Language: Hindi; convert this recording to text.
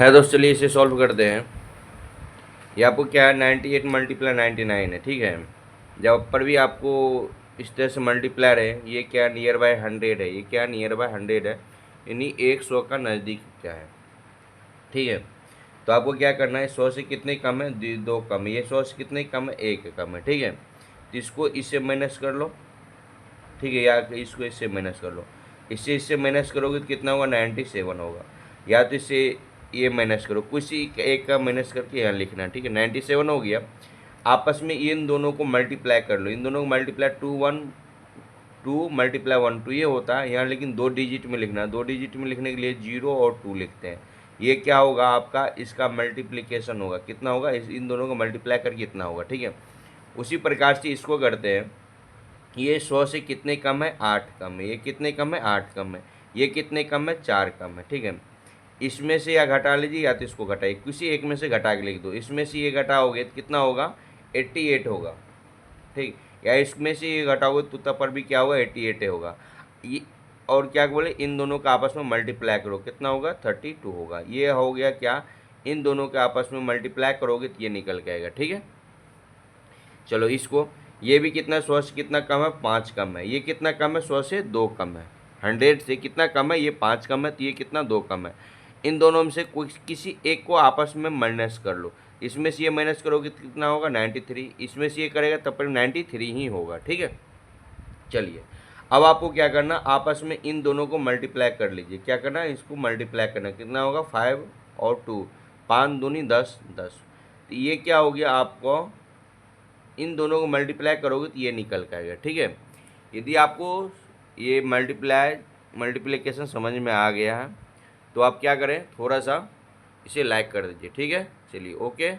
है दोस्त, चलिए इसे सॉल्व करते हैं। ये आपको क्या है, 98 मल्टीप्लाई 99 है, ठीक है। जब पर भी आपको इस तरह से मल्टीप्लायर है, ये क्या नियर बाय 100 है, ये क्या नियर बाय 100 है, यानी 100 का नज़दीक क्या है, ठीक है। तो आपको क्या करना है, 100 से कितने कम है, 2 कम है, ये 100 से कितने कम है, 1 कम है, ठीक है। तो इसको इससे माइनस कर लो, ठीक है, या इसको इससे माइनस कर लो। इससे माइनस करोगे तो कितना होगा, 97 होगा। या तो इससे ये माइनस करो, कुछ एक का माइनस करके यहाँ लिखना, ठीक है। 97 हो गया। आपस में इन दोनों को मल्टीप्लाई कर लो, इन दोनों को मल्टीप्लाई 2 मल्टीप्लाई 1 2 ये होता है यहाँ, लेकिन 2 डिजिट में लिखना। 2 डिजिट में लिखने के लिए 0 और 2 लिखते हैं। ये क्या होगा आपका, इसका मल्टीप्लिकेशन होगा, कितना होगा, इन दोनों को मल्टीप्लाई करके कितना होगा, ठीक है। उसी प्रकार से इसको करते हैं। ये 100 से कितने कम है, 8 कम है, ये कितने कम है, 8 कम है, ये कितने कम है, 4 कम है, ठीक है। इसमें से या घटा लीजिए या तो इसको घटाइए, किसी एक में से घटा के लिख दो। इसमें से ये घटाओगे तो कितना होगा, 88 होगा, ठीक। या इसमें से ये घटाओगे तो तब पर भी क्या होगा, 88 होगा। ये और क्या बोले, इन दोनों का आपस में मल्टीप्लाई करो, कितना होगा, 32 होगा। ये हो गया क्या, इन दोनों के आपस में मल्टीप्लाई करोगे तो ये निकल के आएगा, ठीक है। चलो इसको, ये भी कितना, 100 से कितना कम है, 5 कम है, ये कितना कम है, 100 से 2 कम है। 100 से कितना कम है, ये 5 कम है, तो ये कितना, 2 कम है। इन दोनों में से कोई किसी एक को आपस में माइनस कर लो। इसमें से ये माइनस करोगे तो कितना होगा, 93। इसमें से ये करेगा तब पर 93 ही होगा, ठीक है। चलिए अब आपको क्या करना, आपस में इन दोनों को मल्टीप्लाई कर लीजिए। क्या करना है, इसको मल्टीप्लाई करना, कितना होगा, 5 और 2, 5 दूनी 10 10। तो ये क्या हो गया, आपको इन दोनों को मल्टीप्लाई करोगे तो ये निकल के आएगा, ठीक है। यदि आपको ये मल्टीप्लिकेशन समझ में आ गया है तो आप क्या करें, थोड़ा सा इसे लाइक कर दीजिए, ठीक है। चलिए ओके।